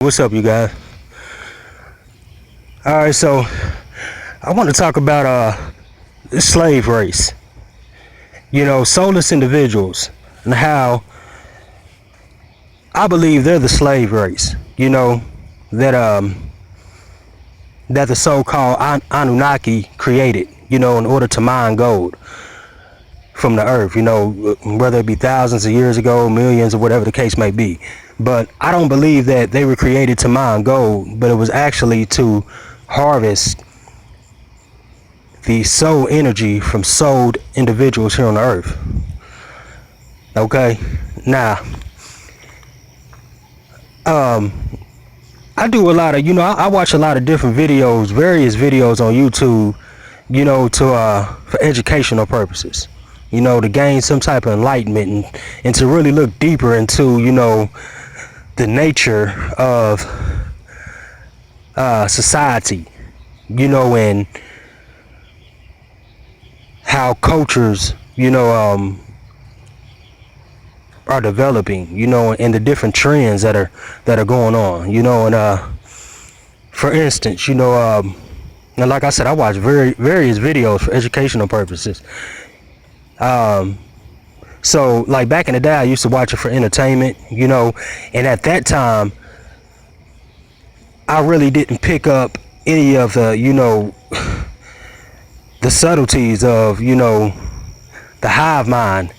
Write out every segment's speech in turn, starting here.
What's up, you guys? All right, so I want to talk about the slave race. Soulless individuals, and how I believe they're the slave race. That that the so-called Anunnaki created. In order to mine gold from the earth. Whether it be thousands of years ago, millions, or whatever the case may be. But I don't believe that they were created to mine gold, but it was actually to harvest the soul energy from souled individuals here on the earth. Okay, now, I do a lot of, I watch a lot of different videos, various videos on YouTube, for educational purposes, to gain some type of enlightenment and to really look deeper into, the nature of society, and how cultures, are developing, and the different trends that are going on, and for instance, and like I said, I watch various videos for educational purposes. So like back in the day, I used to watch it for entertainment, and at that time, I really didn't pick up any of the, the subtleties of, the hive mind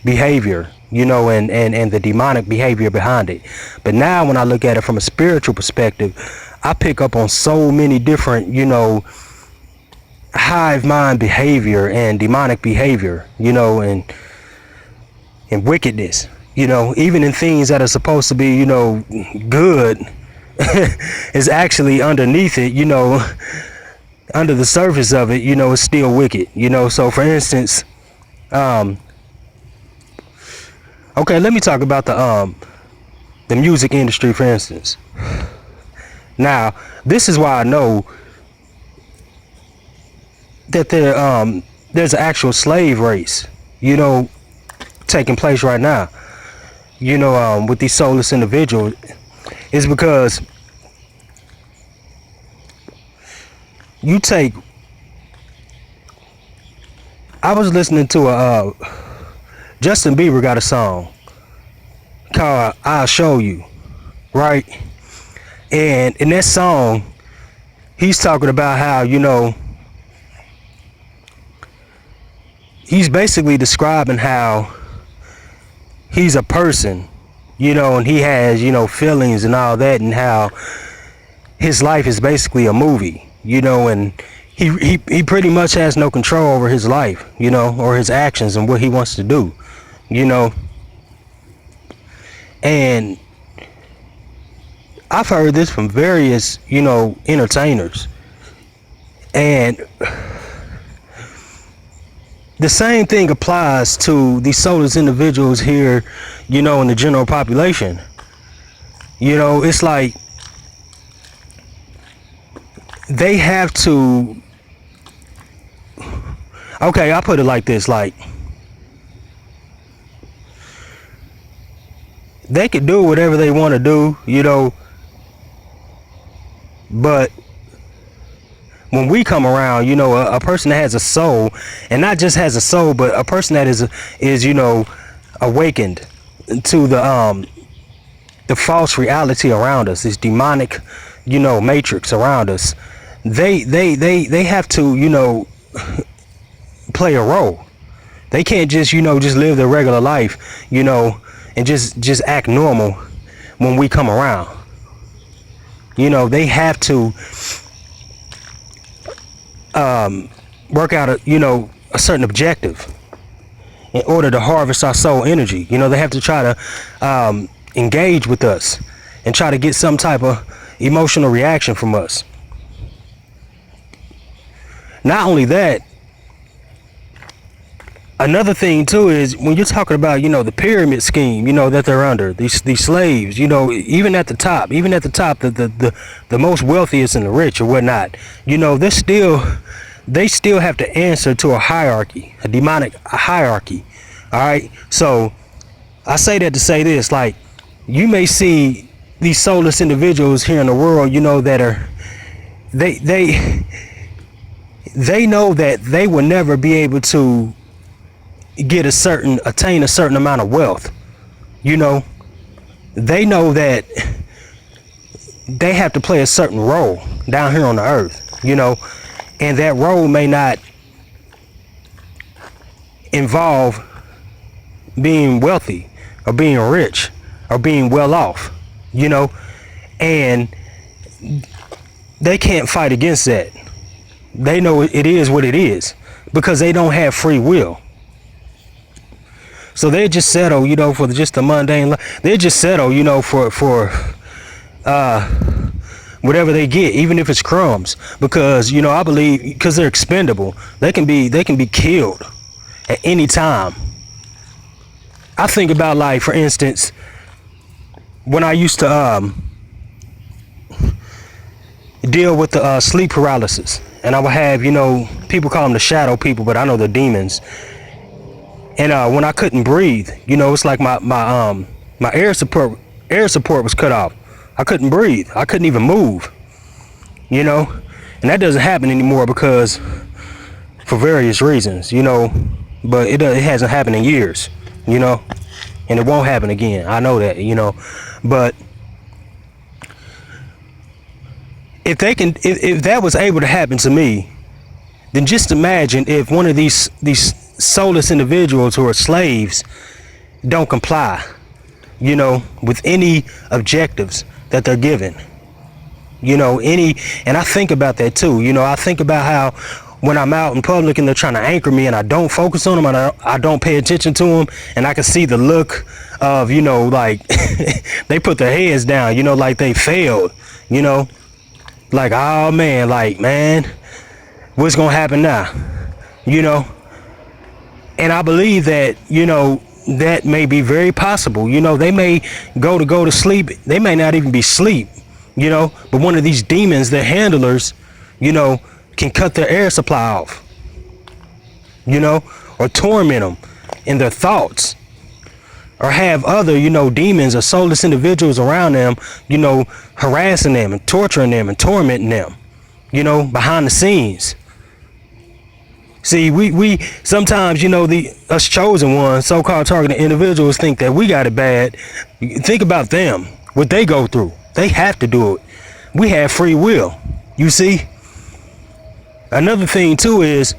behavior, and the demonic behavior behind it. But now when I look at it from a spiritual perspective, I pick up on so many different, hive mind behavior and demonic behavior, and wickedness, even in things that are supposed to be, good, is actually underneath it, under the surface of it, it's still wicked, So for instance, okay, let me talk about the music industry, for instance. Now, this is why I know that there's an actual slave race, taking place right now, with these soulless individuals, is because I was listening to Justin Bieber got a song called "I'll Show You," right? And in that song, he's talking about how, he's basically describing how he's a person, and he has, feelings and all that, and how his life is basically a movie, and he pretty much has no control over his life, or his actions and what he wants to do, and I've heard this from various, entertainers, and the same thing applies to these soulless individuals here, in the general population. It's like they have to, okay, I put it like this, like they could do whatever they want to do, but when we come around, a person that has a soul, and not just has a soul, but a person that is awakened to the false reality around us, this demonic, matrix around us, they have to, play a role. They can't just, just live their regular life, and just act normal when we come around. They have to work out a certain objective in order to harvest our soul energy. They have to try to engage with us and try to get some type of emotional reaction from us. Not only that, another thing too is when you're talking about, the pyramid scheme, that they're under, these slaves, even at the top, the most wealthiest and the rich or whatnot, they still have to answer to a hierarchy, a demonic hierarchy. All right. So I say that to say this, like, you may see these soulless individuals here in the world, you know, that are they know that they will never be able to attain a certain amount of wealth. You know, they know that they have to play a certain role down here on the earth, you know, and that role may not involve being wealthy or being rich or being well off, you know, and they can't fight against that. They know it is what it is because they don't have free will. So they just settle, you know, for just the mundane life. They just settle, you know, for whatever they get, even if it's crumbs, because, you know, I believe because they're expendable, they can be killed at any time. I think about, like, for instance, when I used to deal with the sleep paralysis, and I would have, you know, people call them the shadow people, but I know they're demons. And when I couldn't breathe, you know, it's like my air support was cut off. I couldn't breathe. I couldn't even move, you know, and that doesn't happen anymore because for various reasons, you know, but it hasn't happened in years, you know, and it won't happen again. I know that, you know, but if that was able to happen to me, then just imagine if one of these soulless individuals who are slaves don't comply, you know, with any objectives that they're given, you know, and I think about that too, you know. I think about how when I'm out in public and they're trying to anchor me and I don't focus on them and I don't pay attention to them, and I can see the look of, you know, like they put their heads down, you know, like they failed, you know, like, oh man, like, man, what's gonna happen now, you know. And I believe that, you know, that may be very possible. You know, they may go to sleep. They may not even be asleep, you know, but one of these demons, their handlers, you know, can cut their air supply off, you know, or torment them in their thoughts, or have other, you know, demons or soulless individuals around them, you know, harassing them and torturing them and tormenting them, you know, behind the scenes. See, we sometimes, you know, us chosen ones, so-called targeted individuals, think that we got it bad. Think about them, what they go through. They have to do it. We have free will, you see. Another thing too is,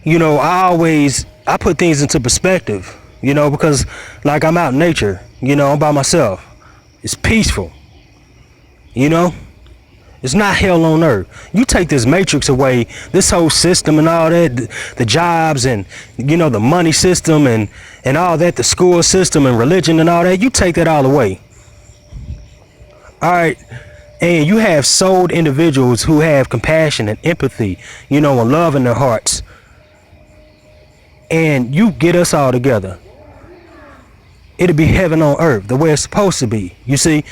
you know, I put things into perspective, you know, because like I'm out in nature, you know, I'm by myself. It's peaceful, you know. It's not hell on earth. You take this matrix away, this whole system and all that, the jobs and, you know, the money system and all that, the school system and religion and all that, you take that all away. All right. And you have souled individuals who have compassion and empathy, you know, and love in their hearts. And you get us all together. It'll be heaven on earth, the way it's supposed to be, you see.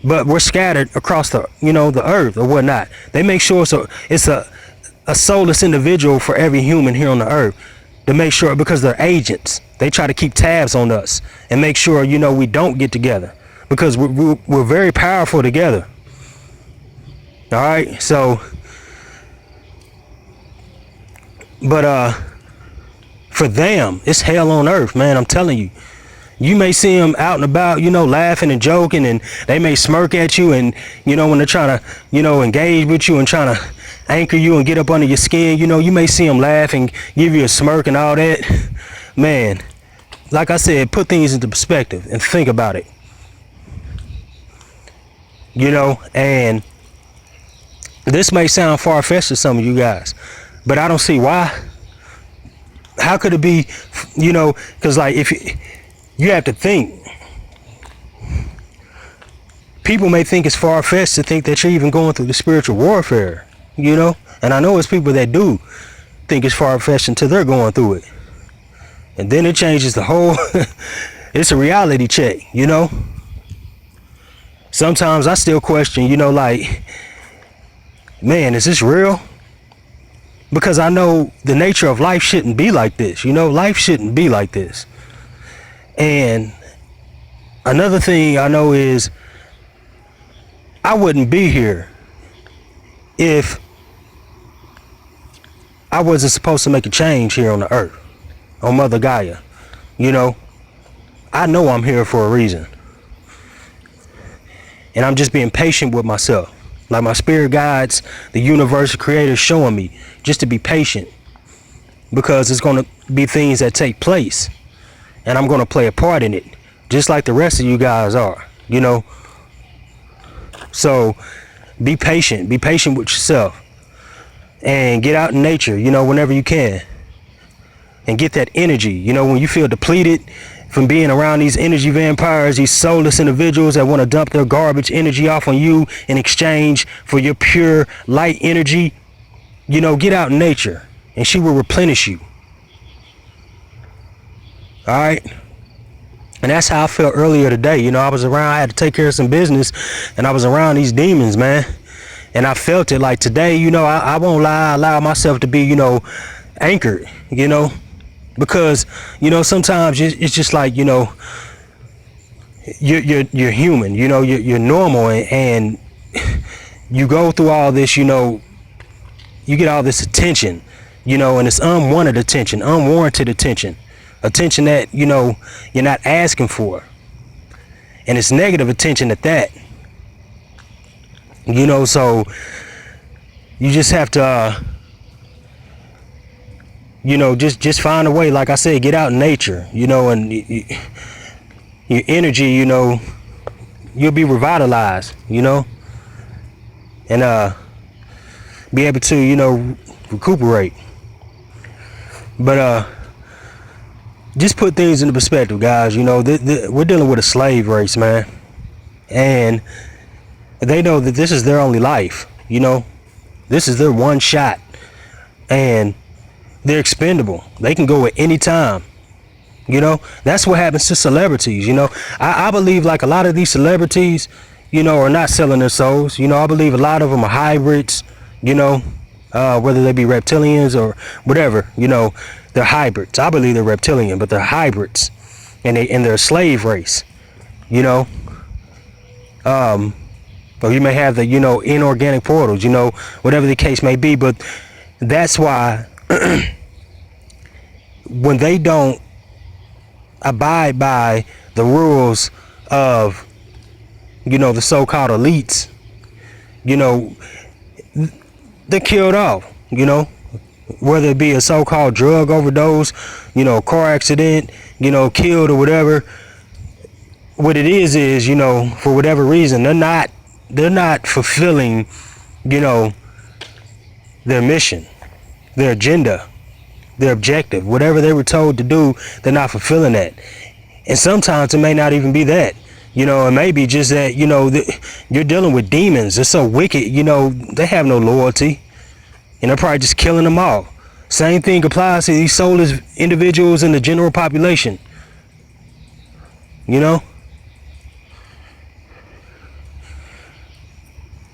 But we're scattered across the, you know, the earth or whatnot. They make sure it's a soulless individual for every human here on the earth to make sure, because they're agents. They try to keep tabs on us and make sure, you know, we don't get together because we're very powerful together. All right. So, but for them, it's hell on earth, man. I'm telling you. You may see them out and about, you know, laughing and joking, and they may smirk at you, and, you know, when they're trying to, you know, engage with you and trying to anchor you and get up under your skin, you know, you may see them laugh and give you a smirk and all that. Man, like I said, put things into perspective and think about it. You know, and this may sound far-fetched to some of you guys, but I don't see why. How could it be, you know, because, like, if you have to think. People may think it's far-fetched to think that you're even going through the spiritual warfare, you know? And I know it's people that do think it's far-fetched until they're going through it. And then it changes the whole, it's a reality check, you know? Sometimes I still question, you know, like, man, is this real? Because I know the nature of life shouldn't be like this, you know? Life shouldn't be like this. And Another thing I know is I wouldn't be here if I wasn't supposed to make a change here on the earth, on Mother Gaia. You know, I know I'm here for a reason. And I'm just being patient with myself. Like my spirit guides, the universe, the creator showing me just to be patient. Because it's going to be things that take place. And I'm going to play a part in it. Just like the rest of you guys are, you know. So be patient. Be patient with yourself. And get out in nature, you know, whenever you can. And get that energy. You know, when you feel depleted from being around these energy vampires, these soulless individuals that want to dump their garbage energy off on you in exchange for your pure light energy, you know, get out in nature and she will replenish you. All right. And that's how I felt earlier today. You know, I had to take care of some business and I was around these demons, man. And I felt it like today, you know, I won't lie, I allow myself to be, you know, anchored, you know. Because, you know, sometimes it's just like, you know, you're human, you know, you're normal, and you go through all this, you know, you get all this attention, you know, and it's unwanted attention, unwarranted attention that, you know, you're not asking for. And it's negative attention at that, you know, so you just have to, you know, just find a way, like I said, get out in nature, you know, and your energy, you know, you'll be revitalized, you know, and be able to, you know, recuperate. But just put things into perspective, guys. You know, we're dealing with a slave race, man, and they know that this is their only life, you know, this is their one shot, and they're expendable. They can go at any time. You know, that's what happens to celebrities. You know, I believe like a lot of these celebrities, you know, are not selling their souls. You know, I believe a lot of them are hybrids, you know, whether they be reptilians or whatever, you know, they're hybrids. I believe they're reptilian, but they're hybrids, and they're a slave race, you know. Or you may have the, you know, inorganic portals, you know, whatever the case may be. But that's why when they don't abide by the rules of, you know, the so-called elites, you know, they're killed off, you know, whether it be a so-called drug overdose, you know, car accident, you know, killed or whatever. What it is, you know, for whatever reason, they're not fulfilling, you know, their mission, their agenda, their objective, whatever they were told to do, they're not fulfilling that. And sometimes it may not even be that, you know, it may be just that, you know, you're dealing with demons. They're so wicked, you know, they have no loyalty, and they're probably just killing them all. Same thing applies to these soulless individuals in the general population, you know.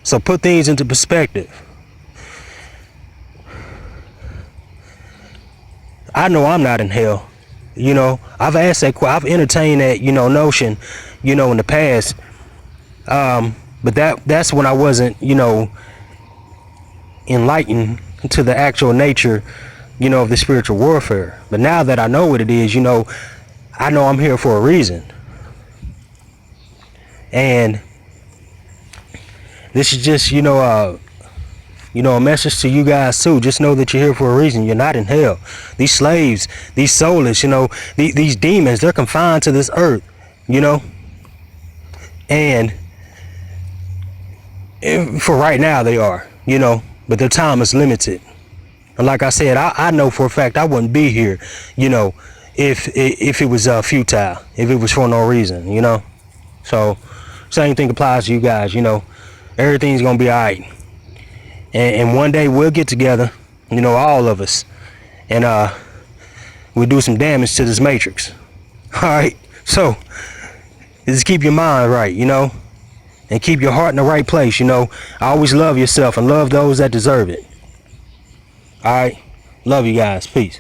So put things into perspective. I know I'm not in hell. You know, I've entertained that, you know, notion, you know, in the past. But that's when I wasn't, you know, enlightened to the actual nature, you know, of the spiritual warfare. But now that I know what it is, you know, I know I'm here for a reason. And this is just, you know, a message to you guys too. Just know that you're here for a reason. You're not in hell. These slaves, these soulless, you know, these demons, they're confined to this earth, you know. And for right now they are, you know, but their time is limited. And like I said, I know for a fact I wouldn't be here, you know, if it was futile, if it was for no reason, you know. So same thing applies to you guys, you know. Everything's gonna be all right. And one day we'll get together, you know, all of us, and we'll do some damage to this matrix. All right. So just keep your mind right, you know, and keep your heart in the right place. You know, always love yourself and love those that deserve it. All right. Love you guys. Peace.